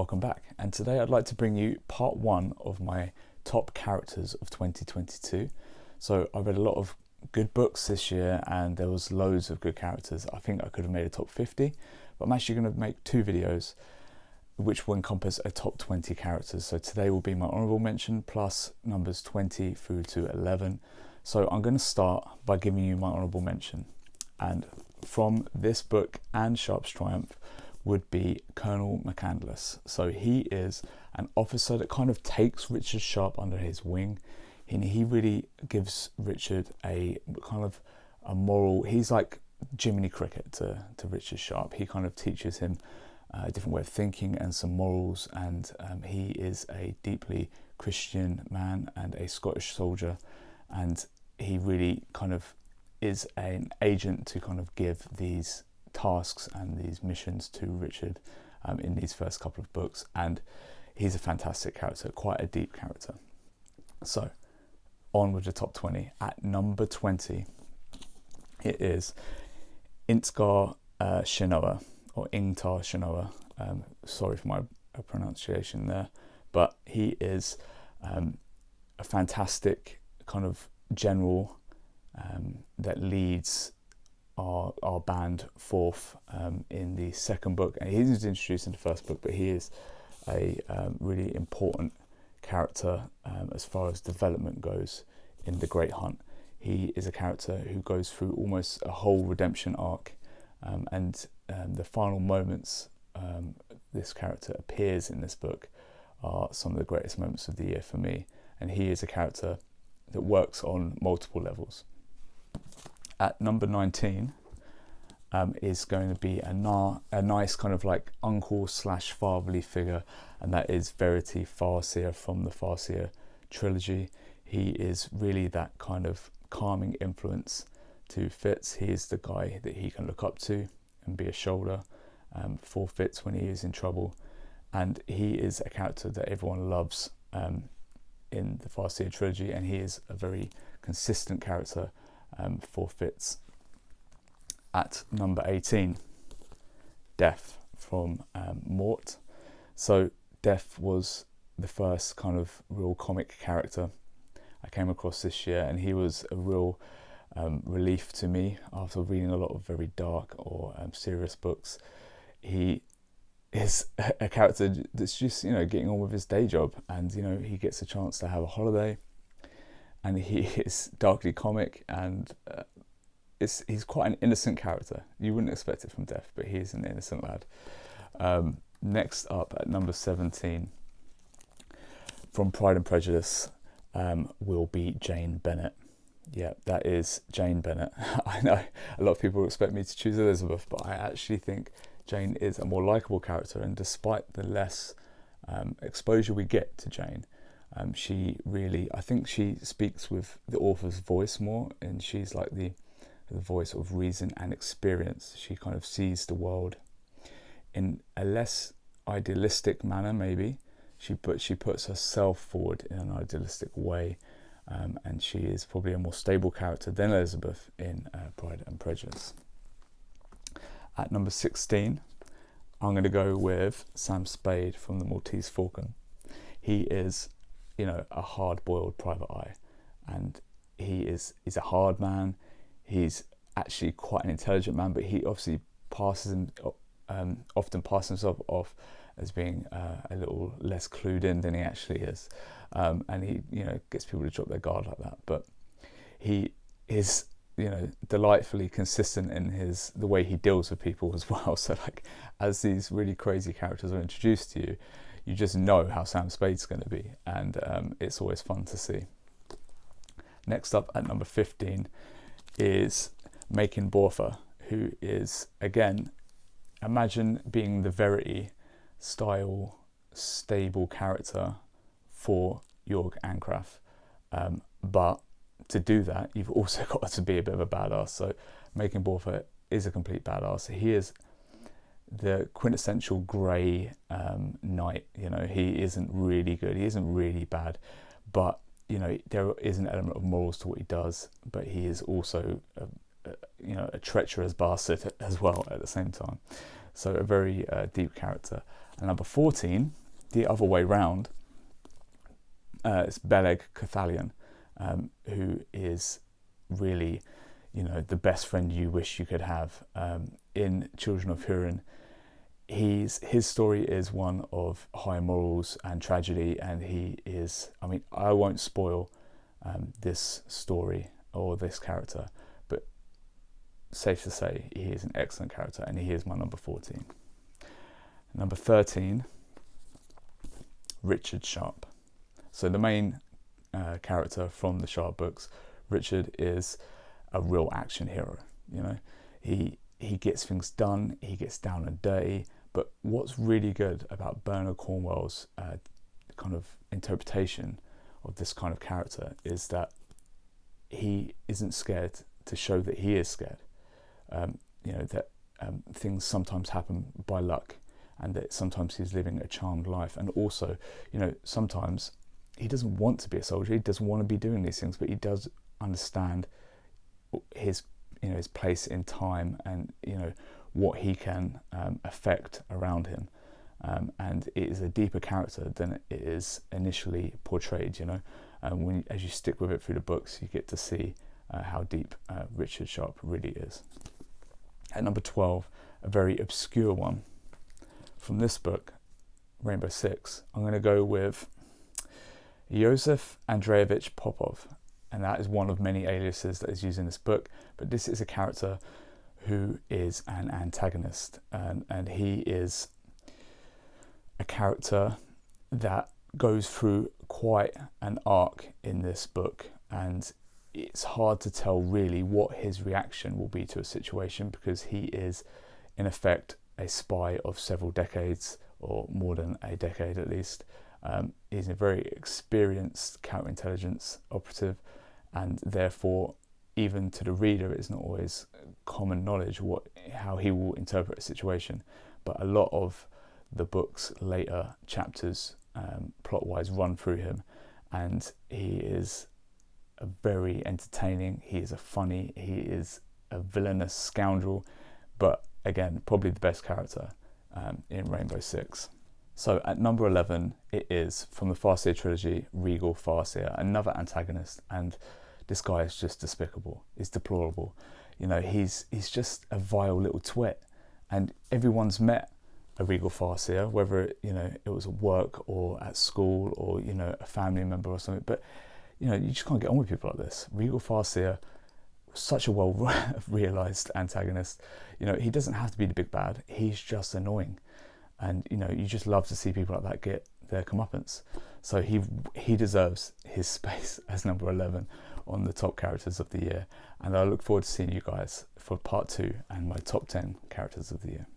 welcome back. And today I'd like to bring you part one of my top characters of 2022. So I read a lot of good books this year and there was loads of good characters. I think I could have made a top 50, but I'm actually going to make two videos which will encompass a top 20 characters. So today will be my honourable mention plus numbers 20 through to 11. So I'm going to start by giving you my honourable mention. And from this book and Sharp's Triumph would be Colonel McCandless. So he is an officer that kind of takes Richard Sharp under his wing. He really gives Richard a kind of a moral, he's like Jiminy Cricket to Richard Sharp. He kind of teaches him a different way of thinking and some morals, and he is a deeply Christian man and a Scottish soldier, and he really kind of is an agent to kind of give these tasks and these missions to Richard in these first couple of books, and he's a fantastic character, quite a deep character. So on with the top 20. At number 20 it is Intgar Shinoa, or Ingtar Shinoa. Sorry for my pronunciation there, but he is a fantastic kind of general that leads our band forth in the second book, and he's introduced in the first book, but he is a really important character as far as development goes in The Great Hunt. He is a character who goes through almost a whole redemption arc, and the final moments this character appears in this book are some of the greatest moments of the year for me, and he is a character that works on multiple levels. At number 19 is going to be a nice kind of like uncle slash fatherly figure, and that is Verity Farseer from the Farseer trilogy. He is really that kind of calming influence to Fitz. He is the guy that he can look up to and be a shoulder for Fitz when he is in trouble, and he is a character that everyone loves in the Farseer trilogy, and he is a very consistent character for Fitz. At number 18, Death from Mort. So Death was the first kind of real comic character I came across this year, and he was a real relief to me after reading a lot of very dark or serious books. He is a character that's just, getting on with his day job, and he gets a chance to have a holiday, and he is darkly comic, and he's quite an innocent character. You wouldn't expect it from Death, but he is an innocent lad. Next up at number 17 from Pride and Prejudice will be Jane Bennet. Yeah, that is Jane Bennet. I know a lot of people expect me to choose Elizabeth, but I actually think Jane is a more likeable character, and despite the less exposure we get to Jane, I think she speaks with the author's voice more, and she's like the voice of reason and experience. She kind of sees the world in a less idealistic manner, maybe. She puts herself forward in an idealistic way, and she is probably a more stable character than Elizabeth in Pride and Prejudice. At number 16, I'm going to go with Sam Spade from The Maltese Falcon. He is, a hard-boiled private eye, and he's a hard man. He's actually quite an intelligent man, but he obviously often passes himself off as being a little less clued in than he actually is, and he gets people to drop their guard like that. But he is delightfully consistent in the way he deals with people as well. So like, as these really crazy characters are introduced to you, you just know how Sam Spade's going to be, and it's always fun to see. Next up at number 15 is Macon Borfa, who is, again, imagine being the Verity style stable character for Jorg Ancraft, but to do that you've also got to be a bit of a badass. So Macon Borfa is a complete badass. He is the quintessential grey knight. He isn't really good, he isn't really bad, but there is an element of morals to what he does, but he is also a treacherous bastard as well at the same time. So a very deep character. And number 14, the other way round, it's Beleg Cathalion, who is really, the best friend you wish you could have. In Children of Hurin, his story is one of high morals and tragedy, and he is, I won't spoil this story or this character, but safe to say he is an excellent character, and he is my number 14. Number 13, Richard Sharp. So the main character from the Sharp books, Richard, is a real action hero. He gets things done, he gets down and dirty, but what's really good about Bernard Cornwell's kind of interpretation of this kind of character is that he isn't scared to show that he is scared. That things sometimes happen by luck, and that sometimes he's living a charmed life. And also, sometimes he doesn't want to be a soldier, he doesn't want to be doing these things, but he does understand his place in time, and what he can affect around him. And it is a deeper character than it is initially portrayed. As you stick with it through the books, you get to see how deep Richard Sharp really is. At number 12, a very obscure one from this book, Rainbow Six, I'm going to go with Josef Andreevich Popov, and that is one of many aliases that is used in this book, but this is a character who is an antagonist, and he is a character that goes through quite an arc in this book, and it's hard to tell really what his reaction will be to a situation, because he is in effect a spy of several decades, or more than a decade at least. He's a very experienced counterintelligence operative, and therefore even to the reader it's not always common knowledge how he will interpret a situation. But a lot of the book's later chapters plot-wise run through him, and he is a very entertaining, he is a villainous scoundrel, but again, probably the best character in Rainbow Six. So at number 11, it is, from the Farseer trilogy, Regal Farseer, another antagonist, and this guy is just despicable, he's deplorable. He's just a vile little twit, and everyone's met a Regal Farseer, whether it was at work or at school or a family member or something, but you just can't get on with people like this. Regal Farseer, such a well realized antagonist. He doesn't have to be the big bad, he's just annoying, and you just love to see people like that get their comeuppance. So he deserves his space as number 11 on the top characters of the year, and I look forward to seeing you guys for part 2 and my top 10 characters of the year.